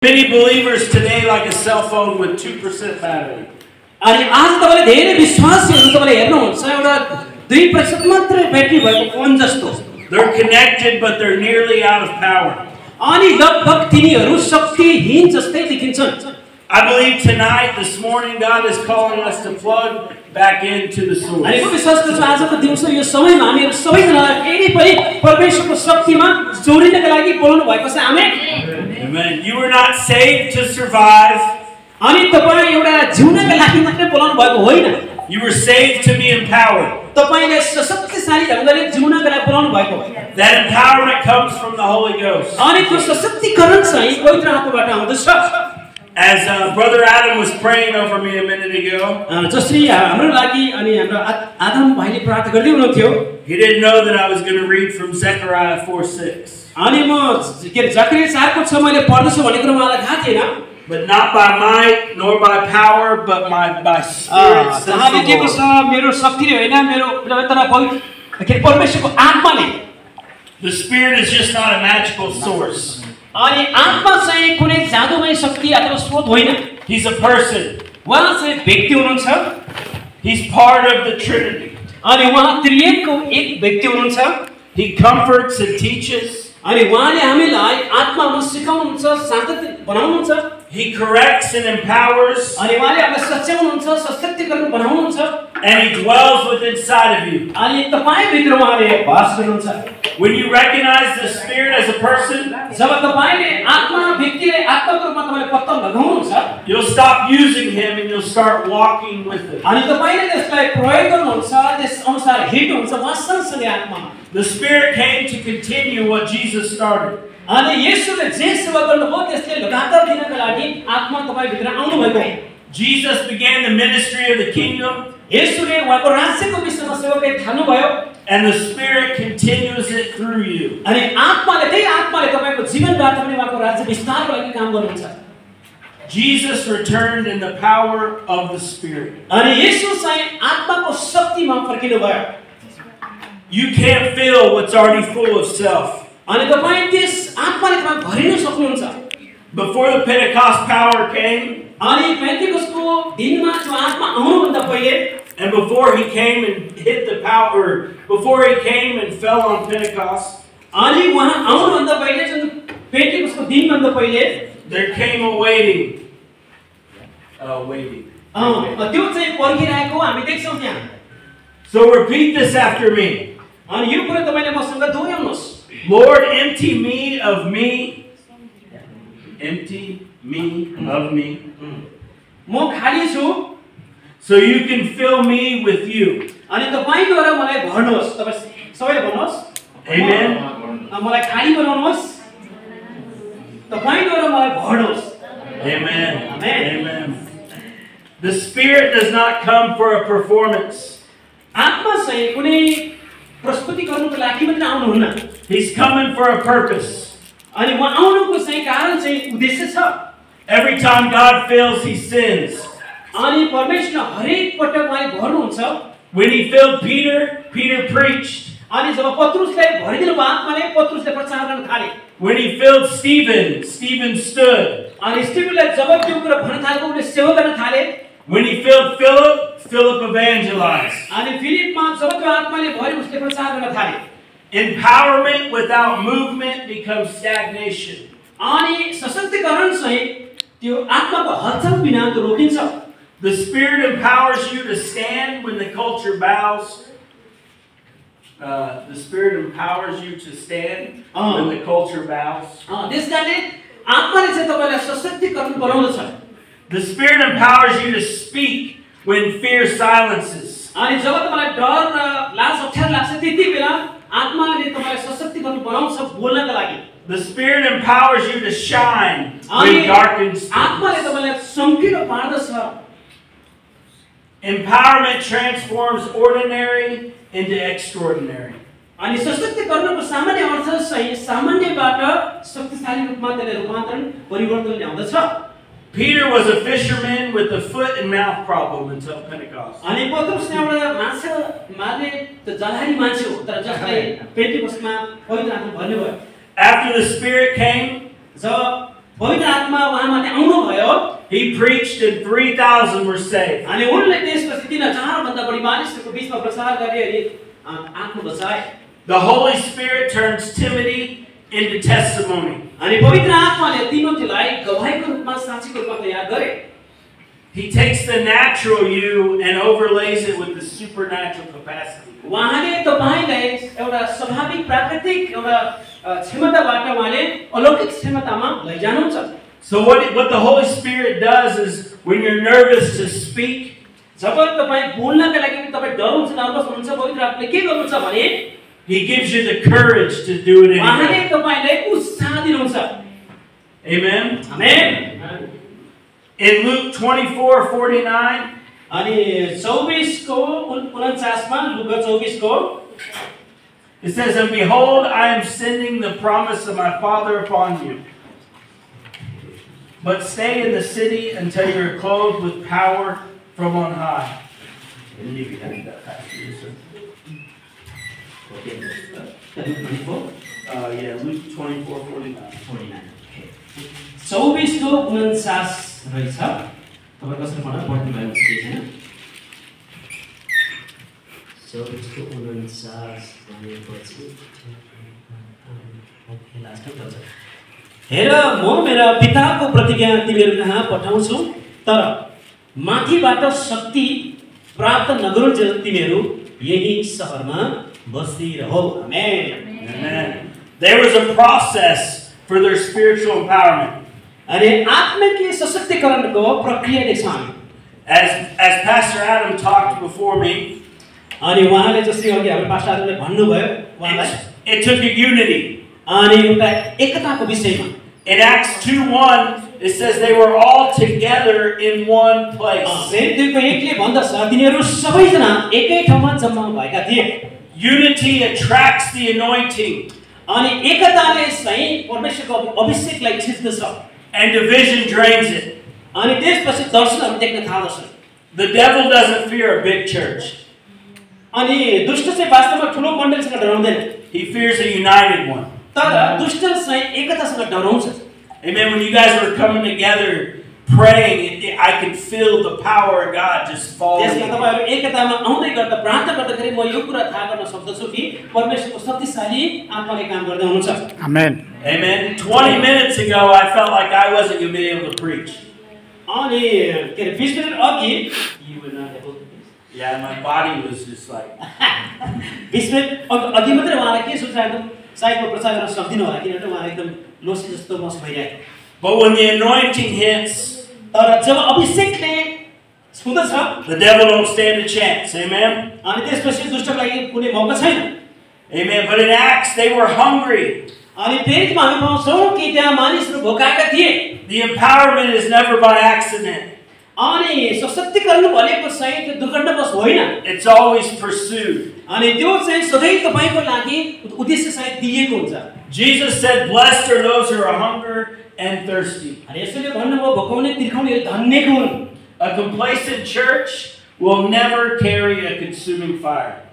Many believers today like a cell phone with 2% battery. अनि आज तपाईले धेरै विश्वासीहरु तपाईले हेर्नुहुन्छ एउटा 2% मात्र ब्याट्री भएको फोन जस्तो. They're connected but they're nearly out of power. अनि लगभग तिनीहरु शक्तिहीन जस्तै देखिन्छन्. I believe tonight, this morning, God is calling us to plug back into the source. अनि म विश्वास गर्छु आजको दिउँसो यो समयमा हामीहरु सबैजनालाई फेरि पनि परमेश्वरको शक्तिमा जोडिनका लागि बोलाउनु भएको छ. आमेन. Amen. You were not saved to survive. अनि तपाई एउटा जिउनका लागि मात्र बोलाउनु भएको होइन. You were saved to be empowered. तपाईले शक्तिशाली ढंगले जिउनका लागि बोलाउनु भएको हो. That empowerment comes from the Holy Ghost. अनि त्यो शक्तिकरण चाहिँ पवित्र आत्माबाट आउँदछ. As Brother Adam was praying over me a minute ago, जसरी हाम्रो लागि अनि हाम्रो आदम भाइले प्रार्थना गर्दै हुनुहुन्थ्यो. He didn't know that I was going to read from Zechariah 4:6. अनि म के जकरिया 4 को 6 मैले पढ्छु भनेको कुरा मलाई थाहा थिएन. But not by might nor by power but by spirit. हामीले के भन्छ मेरो शक्तिले होइन मेरो तर पवित्र के परमेश्वरको आत्माले. The spirit is just not a magical source. अनि आत्मा चाहिँ कुनै जादुमय शक्ति अथवा स्रोत होइन. He's a person. उहाँ चाहिँ व्यक्ति हुनुहुन्छ. He's part of the Trinity. अनि उहाँ त्रिएकको एक व्यक्ति हुनुहुन्छ. He comforts and teaches. अनि उहाँले हामीलाई आत्मामा सिकाउनुहुन्छ, शान्ति बनाउनुहुन्छ. He corrects and empowers. अनि उहाँले हामीलाई सच्याउनुहुन्छ, सशक्तिकरण बनाउनुहुन्छ. And he dwells within inside of you. अनि तपाई भित्र उहाँले वास गर्नुहुन्छ. When you recognize the spirit as a person, जब तपाईले आत्मा व्यक्तिले आत्माको रूपमा तपाईले पत्ता लगाउनुहुन्छ, you'll stop using him and you'll start walking with him. अनि तपाईले त्यसलाई प्रयोग गर्नुहुन्छ, त्यस अनुसार हिँड्नुहुन्छ वास्तवसँग आत्मामा. The spirit came to continue what Jesus started. अनि येशूले जे सेवा गर्नुभयो त्यसले लगातार दिनका लागि आत्मा तपाई भित्र आउनु भएको हो. Jesus began the ministry of the kingdom. येशूले उहाँको राज्यको विषयमा सेवाकार्य थाल्नुभयो. And the spirit continues it through you. अनि आत्माले त्यही आत्माले तपाईको जीवनबाट पनि उहाँको राज्य विस्तारको लागि काम गर्नुहुन्छ. Jesus returned in the power of the spirit. अनि येशू चाहिँ आत्माको शक्तिमा फर्किनु भयो. You can't fill what's already full of self. अनि तपाई त्यस आत्माले तपाई भरिन सक्नुहुन्छ. Before the Pentecost power came, अनि पेन्टेकोस्टको दिनमा जो आत्मा आउनुभन्दा पहिले and before he came and hit the power, before he came and fell on Pentecost, अनि उहाँ आउनुभन्दा पहिले जुन पेन्टेकोस्टको दिनभन्दा पहिले there came a waiting. Waiting. त्यो चाहिँ पर्खिरहेको हामी देख्छौं त्यहाँ. So repeat this after me. अनि यो कुरा तपाईले मसँग दोहोर्याउनुस्. Lord, empty me of me. Empty me of me. म खाली छु. So you can fill me with you. अनि तपाईद्वारा मलाई भर्नुहोस्. तपाई सबैले भन्नुहोस्. Amen. मलाई खाली बनाउनुहोस्. तपाईद्वारा मलाई भर्नुहोस्. Amen. Amen. Amen. The Spirit does not come for a performance. आत्मा चाहिँ कुनै प्रस्तुति गर्नुको लागि मात्र आउनुहुन्न. He's coming for a purpose. अनि उहाँ आउनुको चाहिँ कारण चाहिँ उद्देश्य छ. Every time God fills, he sends. अनि परमेश्वर हरेक पटक उहाँले भर्नुहुन्छ. When he filled Peter, Peter preached. अनि जब पत्रुसलाई भरिदिनु भयो आत्माले, पत्रुसले प्रचार गर्न थाले. When he filled Stephen, Stephen stood. अनि स्टिफनलाई जब त्यो कुरा भन्न थालेको उनले सेवा गर्न थाले. When he filled Philip, Philip evangelized. अनि फिलिपमा जब त्यो आत्माले भर्यो उसले प्रचार गर्न थाले. Empowerment without movement becomes stagnation. अनि सशक्तिकरण चाहिँ त्यो आत्माको हलचल बिना त्यो रोकिन्छ. The Spirit empowers you to stand when the culture bows. The Spirit empowers you to stand when the culture bows. त्यसकारणले आत्माले चाहिँ तपाईलाई सशक्तिकरण बनाउँदछ. The Spirit empowers you to speak when fear silences. अनि जब तपाईलाई डर र लाज अप्ठ्यारो लाग्छ त्यति बेला आत्माले तपाईलाई सशक्तिकरण बनाउँछ बोल्नका लागि. The Spirit empowers you to shine when darkness. आत्माले तपाईलाई चम्किलो पार्दछ. Empowerment transforms ordinary into extraordinary. अनि सशक्तिकरणको सामान्य अर्थ चाहिँ सामान्यबाट शक्तिशाली रूपमा त्यसले रूपान्तरण परिवर्तन ल्याउँदछ. Peter was a fisherman with a foot and mouth problem until Pentecost. अनि पत्रुस एउटा माछा मार्ने त जलारी मान्छे हो तर जसले पेन्टेकोस्टमा पवित्र आत्मा भन्नुभयो. After the Spirit came, जब पवित्र आत्मा उहाँमाथि आउनु भयो He preached and 3,000 were saved. अनि उनले त्यसपछि 3000 भन्दा बढी मानिसहरूको बीचमा प्रचार गरे अनि आत्मा बचाए The Holy Spirit turns Timothy into testimony. अनि पवित्र आत्माले तिमोथीलाई गवाहीको रूपमा साक्षीको रूपमा तयार गरे He takes the natural you and overlays it with the supernatural capacity. उहाँले तपाईलाई एउटा स्वाभाविक प्राकृतिक एउटा क्षमताबाट उहाँले अलौकिक क्षमतामा लैजानुहुन्छ So what the Holy Spirit does is when you're nervous to speak, जब तपाई बोल्नका लागि तपाई डराउँछ नर्भस हुनुहुन्छ पवित्र आत्माले के गर्नुहुन्छ भने He gives you the courage to do it उहाँले anyway. तपाईलाई उत्साह दिनुहुन्छ Amen. आमेन In Luke 24:49, अनि 24 को 49 मा लुका 24 को it says, "And behold, I am sending the promise of my Father upon you. But stay in the city until you are clothed with power from on high." Yeah, Luke 24:49. 24 को 49 रहेछ तपाईं कसरी पढ्न पढ्नु भएको छैन 24 को 49 भनेपछि लास्ट टच हेर म मेरा पिताको प्रतिज्ञा तिमीहरू कहाँ पठाउँछु तर माथिबाट शक्ति प्राप्त नगरुन्जेल तिमीहरू यही शहरमा बसिरहौ आमेन Amen. There was a process for their spiritual empowerment. अनि आत्मिक सशक्तिकरणको प्रक्रिया देख्छ हामी As Pastor Adam talked before me, अनि उहाँले जसरी अघि हाम्रो पास्टरले भन्नुभयो उहाँलाई it took a unity. अनि एउटा एकताको विषयमा In Acts 2:1, it says they were all together in one place. फेरिको एकले भन्दछ तिनीहरू सबैजना एकै ठाउँमा जम्मा भएका थिए Unity attracts the anointing, अनि एकताले चाहिँ परमेश्वरको अभिषेकलाई खिच्दछ and division drains it. अनि त्यसपछि दर्शनहरू देख्न थाल्दछन् The devil doesn't fear a big church. अनि दुष्ट चाहिँ वास्तवमा ठुलो मण्डलीसँग डराउँदैन He fears a united one. तर दुष्ट चाहिँ एकतासँग डराउँछ Amen. When you guys were coming together praying, I could feel the power of God just falling. त्यसमा तपाईहरु एकतामा आउँदै गर्दा प्रार्थना गर्दाखेरि म यो कुरा थाहा गर्न सक्दछु कि परमेश्वरको शक्तिशाली आत्माले काम गर्दै हुनुहुन्छ Amen. Amen. 20 minutes ago, I felt like I wasn't going to be able to preach. अनि के 20 मिनेट अघि you were not able to preach. Yeah, my body was just like. 20 minute अघि मात्र उहाँलाई के सोच्दा एकदम साइडमा प्रचार गर्न सक्दिनु होला किनभने उहाँले एकदम लोसी जस्तो मस भइरहेको But when the anointing hits, तर जब अभिषेकले छुँदछ the devil don't stand a chance. Amen. अनि त्यसपछि दुष्टको लागि कुनै मौका छैन Amen. But in Acts, they were hungry. अनि फेरिमा हामी पाउँछौँ कि त्यहाँ मानिसहरू भोकाएका थिए The empowerment is never by accident. अनि सशक्तिकरण भनेको चाहिँ त्यो दुर्घटनावश होइन It's always pursued. अनि त्यो चाहिँ सधैँ तपाईको लागि उद्देश्य सायद दिएको हुन्छ Jesus said, "Blessed are those who are hunger and thirsty." अनि यसैले भन्नुभयो भोकाउने तिर्खाउने धन्यको हुन् A complacent church will never carry a consuming fire.